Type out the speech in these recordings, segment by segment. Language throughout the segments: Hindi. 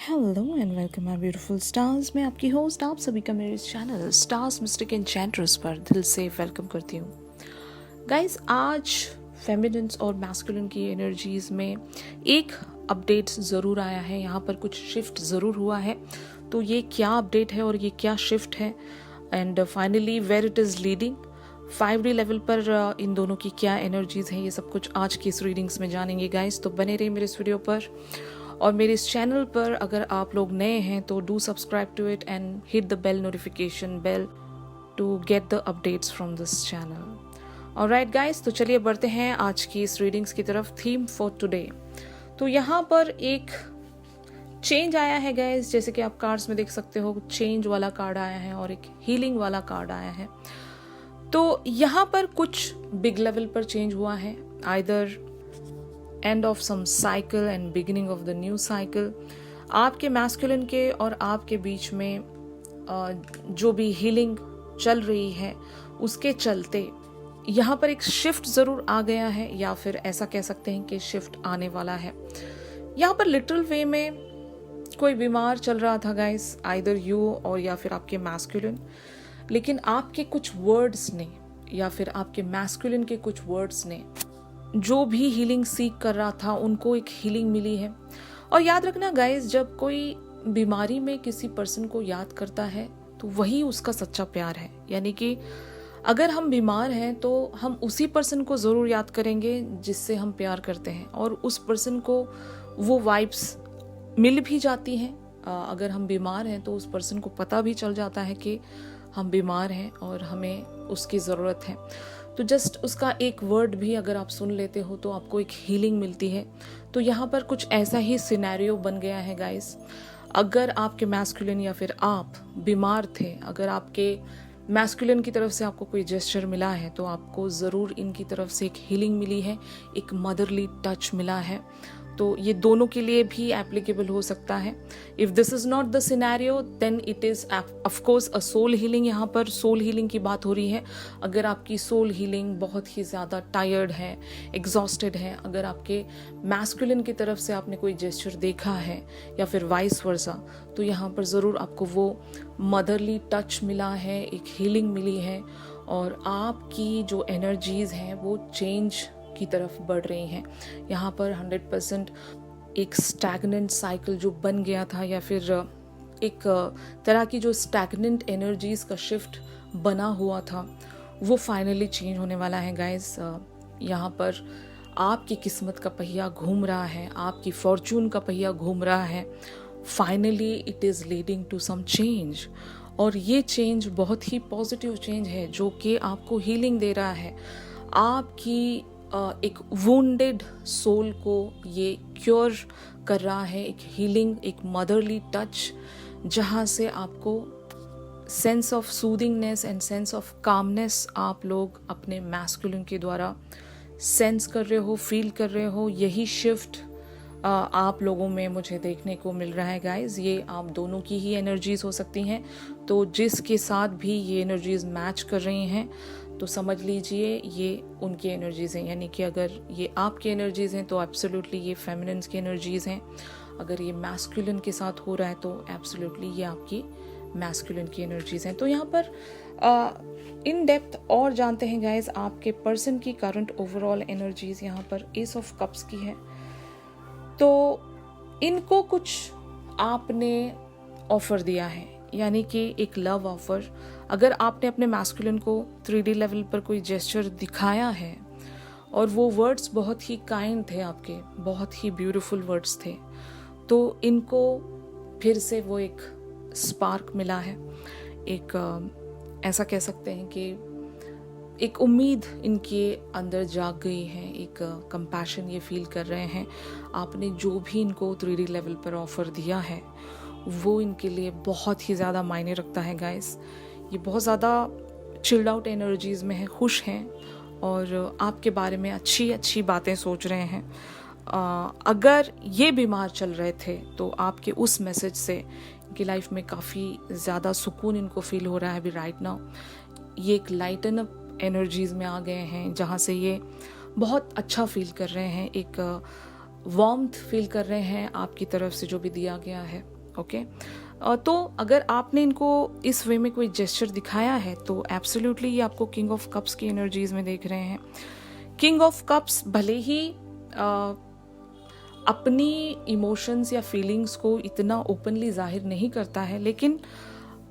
Hello and welcome my beautiful stars. मैं आपकी होस्ट आप सभी का मेरे इस चैनल स्टार्स मिस्टिक एन्चेंट्रेस पर दिल से वेलकम करती हूँ। गाइस, आज फेमिनिन्स और मैस्कुलिन की एनर्जीज में एक अपडेट ज़रूर आया है। यहाँ पर कुछ शिफ्ट ज़रूर हुआ है। तो ये क्या अपडेट है और ये क्या शिफ्ट है and finally where it is leading, 5D level पर इन दोनों की क्या एनर्जीज हैं, ये सब कुछ आज की इस रीडिंग्स में जानेंगे गाइस। तो बने रहिए मेरे इस वीडियो पर और मेरे इस चैनल पर। अगर आप लोग नए हैं तो do subscribe to it and hit the bell notification bell to get the updates from this channel. Alright guys, तो चलिए बढ़ते हैं आज की इस रीडिंग्स की तरफ। थीम फॉर टुडे, तो यहाँ पर एक चेंज आया है गाइस। जैसे कि आप कार्ड्स में देख सकते हो, चेंज वाला कार्ड आया है और एक हीलिंग वाला कार्ड आया है। तो यहाँ पर कुछ बिग लेवल पर चेंज हुआ है, either end of some cycle end beginning of the new cycle. आपके मैस्कुलिन के और आपके बीच में जो भी हीलिंग चल रही है उसके चलते यहाँ पर एक शिफ्ट ज़रूर आ गया है, या फिर ऐसा कह सकते हैं कि शिफ्ट आने वाला है। यहाँ पर लिटरल वे में कोई बीमार चल रहा था गाइस, आइदर यू और या फिर आपके मैस्कुलिन, लेकिन आपके कुछ वर्ड्स ने या फिर आपके मैस्कुलिन के कुछ वर्ड्स ने जो भी हीलिंग सीख कर रहा था उनको एक हीलिंग मिली है। और याद रखना गाइस, जब कोई बीमारी में किसी पर्सन को याद करता है तो वही उसका सच्चा प्यार है। यानी कि अगर हम बीमार हैं तो हम उसी पर्सन को ज़रूर याद करेंगे जिससे हम प्यार करते हैं, और उस पर्सन को वो वाइब्स मिल भी जाती हैं। अगर हम बीमार हैं तो उस पर्सन को पता भी चल जाता है कि हम बीमार हैं और हमें उसकी ज़रूरत है। तो जस्ट उसका एक वर्ड भी अगर आप सुन लेते हो तो आपको एक हीलिंग मिलती है। तो यहाँ पर कुछ ऐसा ही सिनेरियो बन गया है गाइस। अगर आपके मैस्कुलिन या फिर आप बीमार थे, अगर आपके मैस्कुलिन की तरफ से आपको कोई जेस्चर मिला है तो आपको ज़रूर इनकी तरफ से एक हीलिंग मिली है, एक मदरली टच मिला है। तो ये दोनों के लिए भी एप्लीकेबल हो सकता है। If this is not the scenario then it is of course a soul healing. यहाँ पर सोल हीलिंग की बात हो रही है। अगर आपकी सोल हीलिंग बहुत ही ज़्यादा टायर्ड है, एग्जॉस्टेड है, अगर आपके मैस्कुलिन की तरफ से आपने कोई जेस्चर देखा है या फिर वाइस वर्सा, तो यहाँ पर ज़रूर आपको वो मदरली टच मिला है, एक हीलिंग मिली है, और आपकी जो एनर्जीज़ हैं वो चेंज की तरफ बढ़ रही हैं। यहाँ पर 100% एक स्टैगनेंट साइकिल जो बन गया था, या फिर एक तरह की जो स्टैगनेंट एनर्जीज का शिफ्ट बना हुआ था, वो फाइनली चेंज होने वाला है गाइस। यहाँ पर आपकी किस्मत का पहिया घूम रहा है, आपकी फॉर्चून का पहिया घूम रहा है। Finally it is leading to some change, और ये चेंज बहुत ही पॉजिटिव चेंज है जो कि आपको हीलिंग दे रहा है। आपकी एक वुंडेड सोल को ये क्योर कर रहा है, एक हीलिंग, एक मदरली टच, जहाँ से आपको sense of soothingness and sense of calmness आप लोग अपने मैस्कुलिन के द्वारा सेंस कर रहे हो, फील कर रहे हो। यही शिफ्ट आप लोगों में मुझे देखने को मिल रहा है गाइज। ये आप दोनों की ही एनर्जीज हो सकती हैं। तो जिसके साथ भी ये एनर्जीज मैच कर रही हैं तो समझ लीजिए ये उनकी एनर्जीज़ हैं। यानी कि अगर ये आपकी एनर्जीज़ हैं तो एब्सोल्युटली ये फेमिनिन्स की एनर्जीज़ हैं। अगर ये मैस्कुलिन के साथ हो रहा है तो एब्सोल्युटली ये आपकी मैस्कुलिन की एनर्जीज़ हैं। तो यहाँ पर इन डेप्थ और जानते हैं गाइज आपके पर्सन की करंट ओवरऑल एनर्जीज़। यहाँ पर एस ऑफ कप्स की है। तो इनको कुछ आपने ऑफर दिया है, यानी कि एक लव ऑफर। अगर आपने अपने मैस्कुलिन को 3D लेवल पर कोई जेस्चर दिखाया है और वो वर्ड्स बहुत ही काइंड थे, आपके बहुत ही ब्यूटीफुल वर्ड्स थे, तो इनको फिर से वो एक स्पार्क मिला है। एक ऐसा कह सकते हैं कि एक उम्मीद इनके अंदर जाग गई है, एक कंपैशन ये फील कर रहे हैं। आपने जो भी इनको 3D लेवल पर ऑफर दिया है वो इनके लिए बहुत ही ज़्यादा मायने रखता है गाइस। ये बहुत ज़्यादा चिल्ड आउट एनर्जीज़ में है, खुश हैं और आपके बारे में अच्छी अच्छी बातें सोच रहे हैं। अगर ये बीमार चल रहे थे तो आपके उस मैसेज से इनकी लाइफ में काफ़ी ज़्यादा सुकून इनको फील हो रहा है अभी राइट नाउ। ये एक लाइटन अप एनर्जीज़ में आ गए हैं जहाँ से ये बहुत अच्छा फील कर रहे हैं। एक वार्मथ फील कर रहे हैं आपकी तरफ से जो भी दिया गया है। ओके, तो अगर आपने इनको इस वे में कोई जेस्चर दिखाया है तो एब्सोल्युटली ये आपको किंग ऑफ कप्स की एनर्जीज में देख रहे हैं। किंग ऑफ कप्स भले ही अपनी इमोशंस या फीलिंग्स को इतना ओपनली जाहिर नहीं करता है, लेकिन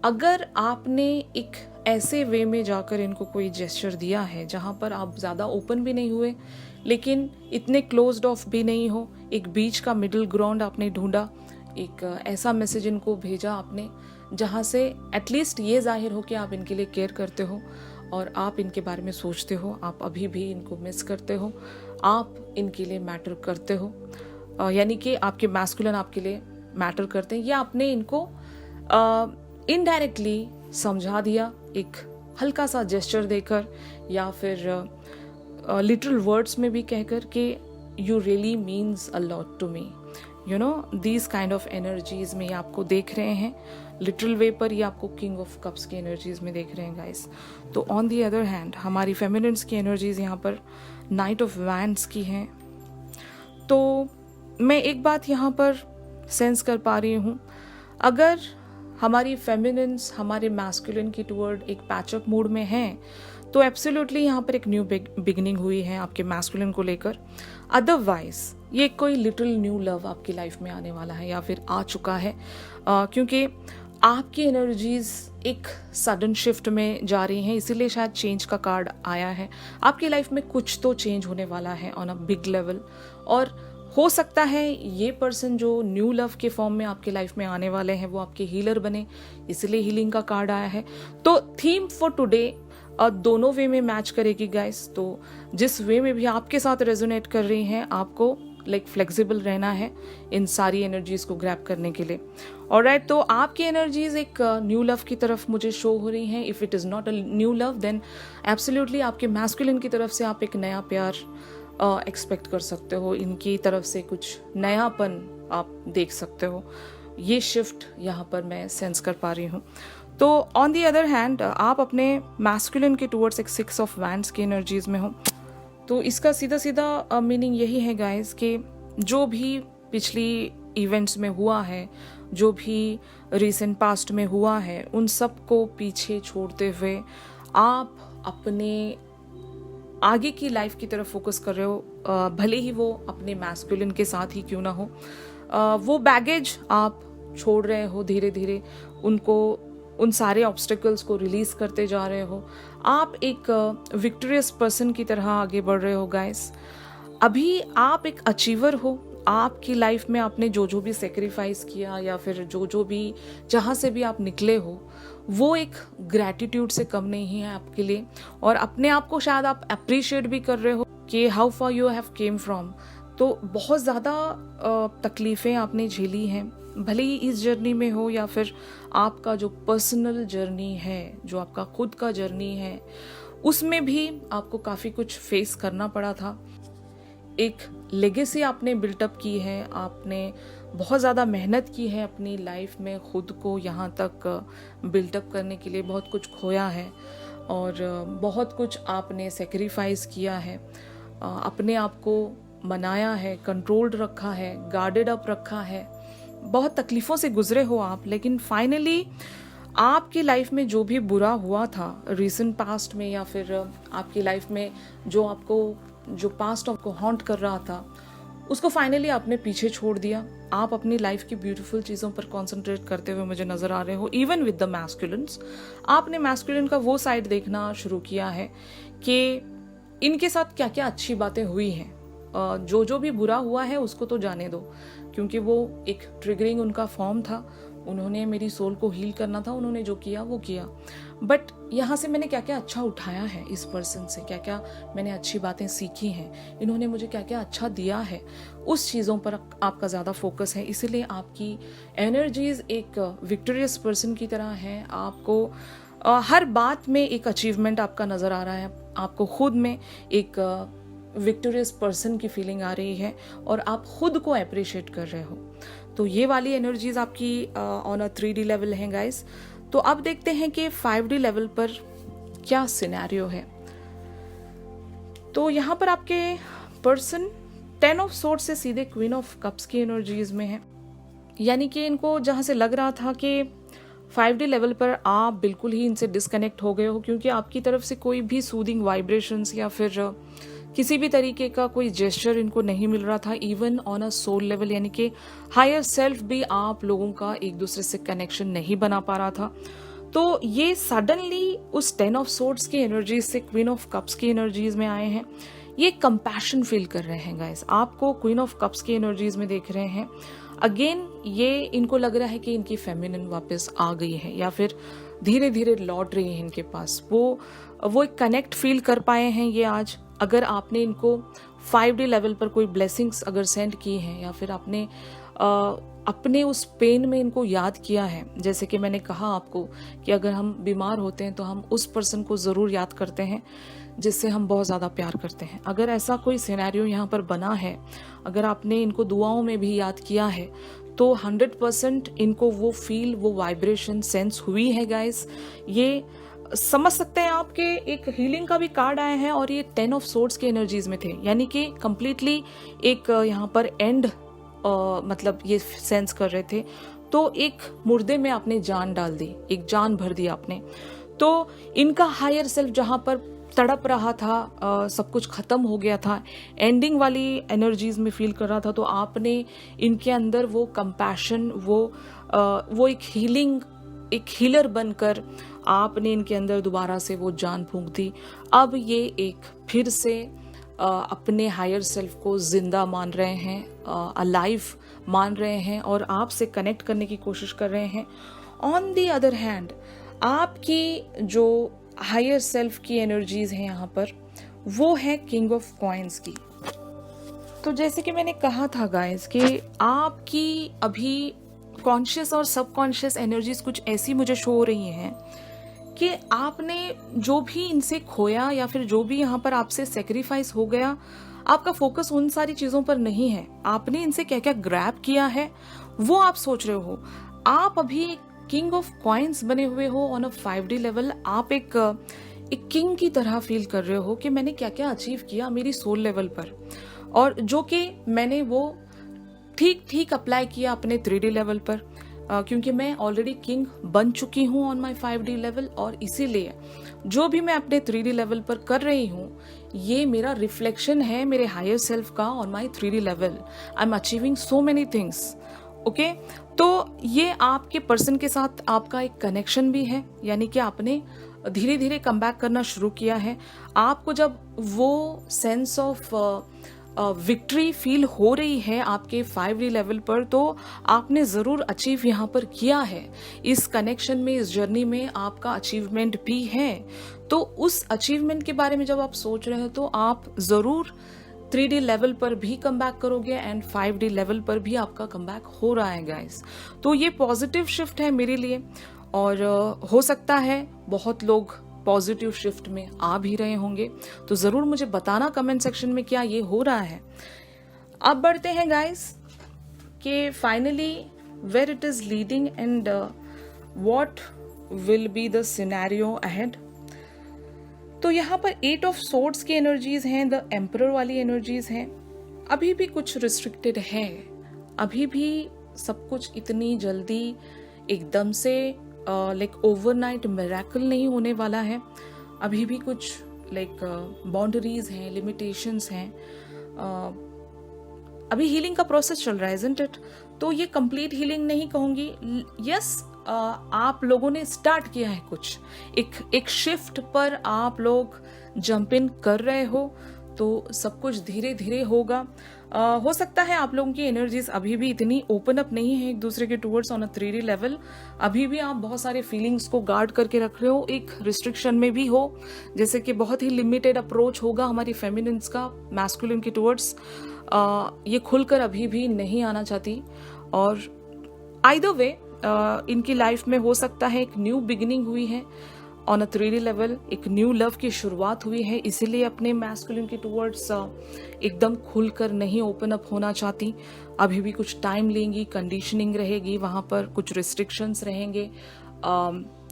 अगर आपने एक ऐसे वे में जाकर इनको कोई जेस्चर दिया है जहाँ पर आप ज़्यादा ओपन भी नहीं हुए लेकिन इतने क्लोज्ड ऑफ भी नहीं हो, एक बीच का मिडिल ग्राउंड आपने ढूंढा, एक ऐसा मैसेज इनको भेजा आपने जहाँ से एटलीस्ट ये जाहिर हो कि आप इनके लिए केयर करते हो और आप इनके बारे में सोचते हो, आप अभी भी इनको मिस करते हो, आप इनके लिए मैटर करते हो, यानी कि आपके मैस्कुलिन आपके लिए मैटर करते हैं। या आपने इनको इनडायरेक्टली समझा दिया एक हल्का सा जेस्चर देकर या फिर लिटिल वर्ड्स में भी कहकर कि you really means a lot to me, you know, these kind of energies में ये आपको देख रहे हैं। लिटिल वे पर ये आपको किंग ऑफ कप्स की एनर्जीज में देख रहे हैं गाइस। तो ऑन दी अदर हैंड हमारी फेमिनिन्स की एनर्जीज यहाँ पर नाइट ऑफ वैंड्स की हैं। तो मैं एक बात यहाँ पर सेंस कर पा रही हूँ, अगर हमारी फेमिनिन्स हमारे मैस्कुलिन की टुवर्ड एक पैचअप मूड में हैं तो एब्सोल्युटली यहाँ पर एक न्यू बिगिनिंग हुई है आपके मैस्कुलिन को लेकर। अदरवाइज ये कोई लिटिल न्यू लव आपकी लाइफ में आने वाला है या फिर आ चुका है, क्योंकि आपकी एनर्जीज एक सडन शिफ्ट में जा रही हैं, इसीलिए शायद चेंज का कार्ड आया है। आपकी लाइफ में कुछ तो चेंज होने वाला है ऑन अ बिग लेवल, और हो सकता है ये पर्सन जो न्यू लव के फॉर्म में आपके लाइफ में आने वाले हैं वो आपके हीलर बने, इसलिए हीलिंग का कार्ड आया है। तो थीम फॉर टुडे दोनों वे में मैच करेगी गाइस। तो जिस वे में भी आपके साथ रेजोनेट कर रही हैं, आपको फ्लेक्सिबल रहना है इन सारी एनर्जीज को ग्रैब करने के लिए। ऑलराइट, तो आपकी एनर्जीज एक न्यू लव की तरफ मुझे शो हो रही हैं। If it is not a new love then absolutely आपके मैस्कुलिन की तरफ से आप एक नया प्यार एक्सपेक्ट कर सकते हो, इनकी तरफ से कुछ नयापन आप देख सकते हो। ये शिफ्ट यहाँ पर मैं सेंस कर पा रही हूँ। तो ऑन दी अदर हैंड आप अपने मैस्कुलिन के टुवर्ड्स एक 6 ऑफ वैंड्स की एनर्जीज में हो। तो इसका सीधा सीधा मीनिंग यही है गाइस कि जो भी पिछली इवेंट्स में हुआ है, जो भी रिसेंट पास्ट में हुआ है, उन सब को पीछे छोड़ते हुए आप अपने आगे की लाइफ की तरफ फोकस कर रहे हो, भले ही वो अपने मैस्कुलिन के साथ ही क्यों ना हो। वो बैगेज आप छोड़ रहे हो धीरे धीरे, उन सारे ऑब्स्टिकल्स को रिलीज करते जा रहे हो। आप एक विक्टोरियस पर्सन की तरह आगे बढ़ रहे हो गाइस। अभी आप एक अचीवर हो। आपकी लाइफ में आपने जो भी सेक्रीफाइस किया या फिर जो भी जहाँ से भी आप निकले हो, वो एक ग्रैटिट्यूड से कम नहीं है आपके लिए, और अपने आप को शायद आप अप्रिशिएट भी कर रहे हो कि how far you have came from. तो बहुत ज़्यादा तकलीफ़ें आपने झेली हैं, भले ही इस जर्नी में हो या फिर आपका जो पर्सनल जर्नी है, जो आपका खुद का जर्नी है, उसमें भी आपको काफ़ी कुछ फेस करना पड़ा था। एक लेगेसी आपने बिल्टअप की है, आपने बहुत ज़्यादा मेहनत की है अपनी लाइफ में खुद को यहाँ तक बिल्टअप करने के लिए, बहुत कुछ खोया है और बहुत कुछ आपने सेक्रीफाइस किया है, अपने आप को मनाया है, कंट्रोल्ड रखा है, गार्डेड अप रखा है, बहुत तकलीफ़ों से गुजरे हो आप। लेकिन फाइनली आपकी लाइफ में जो भी बुरा हुआ था रिसेंट पास्ट में या फिर आपकी लाइफ में जो पास्ट आपको हॉन्ट कर रहा था, उसको फाइनली आपने पीछे छोड़ दिया। आप अपनी लाइफ की ब्यूटीफुल चीज़ों पर कॉन्सेंट्रेट करते हुए मुझे नज़र आ रहे हो। इवन विद द मैस्कुलिन्स, आपने मैस्कुलिन का वो साइड देखना शुरू किया है कि इनके साथ क्या क्या अच्छी बातें हुई हैं। जो भी बुरा हुआ है उसको तो जाने दो, क्योंकि वो एक ट्रिगरिंग उनका फॉर्म था, उन्होंने मेरी सोल को हील करना था, उन्होंने जो किया वो किया। बट यहाँ से मैंने क्या क्या अच्छा उठाया है, इस पर्सन से क्या क्या मैंने अच्छी बातें सीखी हैं, इन्होंने मुझे क्या क्या अच्छा दिया है, उस चीज़ों पर आपका ज़्यादा फोकस है। इसीलिए आपकी एनर्जीज एक विक्टोरियस पर्सन की तरह है। आपको हर बात में एक अचीवमेंट आपका नज़र आ रहा है, आपको खुद में एक विक्टोरियस पर्सन की फीलिंग आ रही है और आप खुद को अप्रिशिएट कर रहे हो। तो ये वाली एनर्जीज आपकी ऑन अ 3D लेवल हैं गाइस। तो अब देखते हैं कि 5D लेवल पर क्या सिनेरियो है। तो यहाँ पर आपके पर्सन 10 ऑफ सोर्ट्स से सीधे क्वीन ऑफ कप्स की एनर्जीज में है, यानी कि इनको जहाँ से लग रहा था कि 5D लेवल पर आप बिल्कुल ही इनसे डिस्कनेक्ट हो गए हो, क्योंकि आपकी तरफ से कोई भी सूदिंग वाइब्रेशंस या फिर किसी भी तरीके का कोई जेस्चर इनको नहीं मिल रहा था, even on a soul level, यानी कि हायर सेल्फ भी आप लोगों का एक दूसरे से कनेक्शन नहीं बना पा रहा था। तो ये सडनली उस 10 ऑफ सोर्ट्स की एनर्जीज से क्वीन ऑफ कप्स की एनर्जीज में आए हैं। ये कंपैशन फील कर रहे हैं गाइस, आपको क्वीन ऑफ कप्स की एनर्जीज में देख रहे हैं। अगेन ये इनको लग रहा है कि इनकी फेमिनिन वापस आ गई है या फिर धीरे धीरे लौट रही है इनके पास। वो एक कनेक्ट फील कर पाए हैं ये आज। अगर आपने इनको 5D लेवल पर कोई ब्लेसिंग्स अगर सेंड की हैं या फिर आपने अपने उस पेन में इनको याद किया है, जैसे कि मैंने कहा आपको कि अगर हम बीमार होते हैं तो हम उस पर्सन को ज़रूर याद करते हैं जिससे हम बहुत ज़्यादा प्यार करते हैं। अगर ऐसा कोई सिनेरियो यहाँ पर बना है, अगर आपने इनको दुआओं में भी याद किया है, तो 100% इनको वो फील, वो वाइब्रेशन सेंस हुई है गाइस। ये समझ सकते हैं आपके एक हीलिंग का भी कार्ड आया है और ये 10 ऑफ सोर्ट्स के एनर्जीज में थे, यानी कि कंप्लीटली एक यहाँ पर एंड मतलब ये सेंस कर रहे थे। तो एक मुर्दे में आपने जान डाल दी, एक जान भर दी आपने। तो इनका हायर सेल्फ जहाँ पर तड़प रहा था, सब कुछ खत्म हो गया था, एंडिंग वाली एनर्जीज में फील कर रहा था, तो आपने इनके अंदर वो कंपैशन, वो एक हीलिंग, एक हीलर बनकर आपने इनके अंदर दोबारा से वो जान फूंक दी। अब ये एक फिर से अपने हायर सेल्फ को जिंदा मान रहे हैं, अलाइव मान रहे हैं और आपसे कनेक्ट करने की कोशिश कर रहे हैं। ऑन द अदर हैंड आपकी जो हायर सेल्फ की एनर्जीज हैं यहाँ पर, वो है किंग ऑफ कॉइन्स की। तो जैसे कि मैंने कहा था गाइस कि आपकी अभी कॉन्शियस और सबकॉन्शियस एनर्जीज कुछ ऐसी मुझे शो हो रही हैं कि आपने जो भी इनसे खोया या फिर जो भी यहाँ पर आपसे सेक्रीफाइस हो गया, आपका फोकस उन सारी चीज़ों पर नहीं है। आपने इनसे क्या क्या ग्रैब किया है वो आप सोच रहे हो। आप अभी किंग ऑफ कॉइन्स बने हुए हो ऑन अ 5D लेवल। आप एक किंग की तरह फील कर रहे हो कि मैंने क्या क्या अचीव किया मेरी सोल लेवल पर, और जो कि मैंने वो ठीक ठीक अप्लाई किया अपने 3D लेवल पर, क्योंकि मैं ऑलरेडी किंग बन चुकी हूँ ऑन माई 5D लेवल। और इसीलिए जो भी मैं अपने 3D लेवल पर कर रही हूँ, ये मेरा रिफ्लेक्शन है मेरे हायर सेल्फ का on my 3D level. I am achieving so many things. Okay, तो ये आपके पर्सन के साथ आपका एक कनेक्शन भी है, यानी कि आपने धीरे धीरे कम बैक करना शुरू किया है। आपको जब वो सेंस ऑफ विक्ट्री फील हो रही है आपके 5D लेवल पर, तो आपने ज़रूर अचीव यहाँ पर किया है। इस कनेक्शन में, इस जर्नी में आपका अचीवमेंट भी है। तो उस अचीवमेंट के बारे में जब आप सोच रहे हो तो आप ज़रूर 3D लेवल पर भी कम बैक करोगे एंड 5D लेवल पर भी आपका कम बैक हो रहा है गाइस। तो ये पॉजिटिव शिफ्ट है मेरे लिए, और हो सकता है बहुत लोग पॉजिटिव शिफ्ट में आ भी रहे होंगे। तो ज़रूर मुझे बताना कमेंट सेक्शन में क्या ये हो रहा है। अब बढ़ते हैं गाइस कि finally where it is leading and what will be the scenario ahead. तो यहाँ पर 8 ऑफ सोर्ड्स की एनर्जीज हैं, द एम्परर वाली एनर्जीज हैं। अभी भी कुछ रिस्ट्रिक्टेड है, अभी भी सब कुछ इतनी जल्दी एकदम से लाइक ओवरनाइट मिरेकल नहीं होने वाला है। अभी भी कुछ लाइक बाउंड्रीज हैं, लिमिटेशंस हैं। अभी हीलिंग का प्रोसेस चल रहा है, इजंट इट? तो ये कंप्लीट हीलिंग नहीं कहूँगी। यस, आप लोगों ने स्टार्ट किया है कुछ, एक शिफ्ट पर आप लोग जंप इन कर रहे हो, तो सब कुछ धीरे धीरे होगा। हो सकता है आप लोगों की एनर्जीज अभी भी इतनी ओपन अप नहीं है एक दूसरे के towards on a 3D level. अभी भी आप बहुत सारे फीलिंग्स को गार्ड करके रख रहे हो, एक रिस्ट्रिक्शन में भी हो, जैसे कि बहुत ही लिमिटेड अप्रोच होगा हमारी फेमिनिन्स का मैस्कुलिन के टूवर्ड्स। ये खुलकर अभी भी नहीं आना चाहती। और आइदर वे इनकी लाइफ में हो सकता है एक न्यू बिगिनिंग हुई है ऑन अ 3D लेवल, एक न्यू लव की शुरुआत हुई है, इसीलिए अपने मैस्कुलिन के टूवर्ड्स एकदम खुलकर नहीं ओपन अप होना चाहती। अभी भी कुछ टाइम लेंगी, कंडीशनिंग रहेगी, वहाँ पर कुछ रिस्ट्रिक्शंस रहेंगे।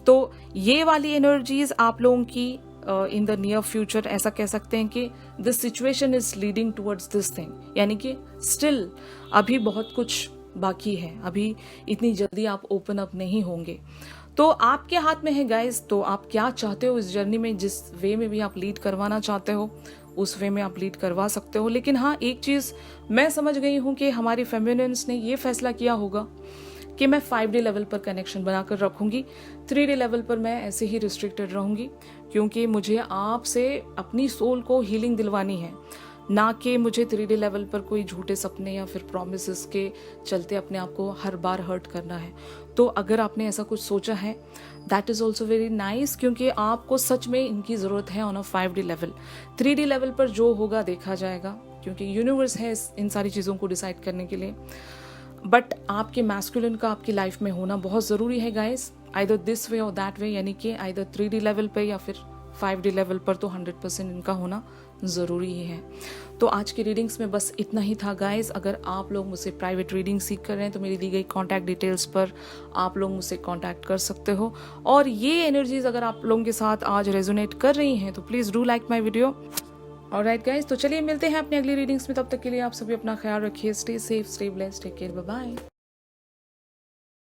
तो ये वाली एनर्जीज आप लोगों की इन द नियर फ्यूचर ऐसा कह सकते हैं कि this situation is leading towards this thing, यानी कि स्टिल अभी बहुत कुछ बाकी है, अभी इतनी जल्दी आप ओपन अप नहीं होंगे। तो आपके हाथ में है गाइस, तो आप क्या चाहते हो इस जर्नी में, जिस वे में भी आप लीड करवाना चाहते हो उस वे में आप लीड करवा सकते हो। लेकिन हाँ, एक चीज़ मैं समझ गई हूँ कि हमारी फेमिनिन्स ने ये फैसला किया होगा कि मैं 5D लेवल पर कनेक्शन बनाकर रखूंगी, 3D लेवल पर मैं ऐसे ही रिस्ट्रिक्टेड रहूंगी, क्योंकि मुझे आपसे अपनी सोल को हीलिंग दिलवानी है, ना कि मुझे 3D लेवल पर कोई झूठे सपने या फिर प्रॉमिसेस के चलते अपने आप को हर बार हर्ट करना है। तो अगर आपने ऐसा कुछ सोचा है, that is also very nice, क्योंकि आपको सच में इनकी ज़रूरत है on a 5D level. 3D level पर जो होगा देखा जाएगा, क्योंकि यूनिवर्स है इन सारी चीज़ों को डिसाइड करने के लिए। बट आपके मैस्कुलिन का आपकी लाइफ में होना बहुत ज़रूरी है गाइस, आइदर दिस वे और दैट वे, यानी कि आइदर 3D लेवल पे या फिर 5D लेवल पर तो 100% इनका होना ज़रूरी ही है। तो आज की रीडिंग्स में बस इतना ही था गाइस। अगर आप लोग मुझसे प्राइवेट रीडिंग सीख कर रहे हैं तो मेरी दी गई कॉन्टैक्ट डिटेल्स पर आप लोग मुझसे कॉन्टैक्ट कर सकते हो। और ये एनर्जीज अगर आप लोगों के साथ आज रेजोनेट कर रही हैं तो please do like my video. Alright guys, तो चलिए मिलते हैं अपनी अगली रीडिंग्स में। तब तक के लिए आप सभी अपना ख्याल रखिए। Stay safe, stay blessed, take care, bye bye.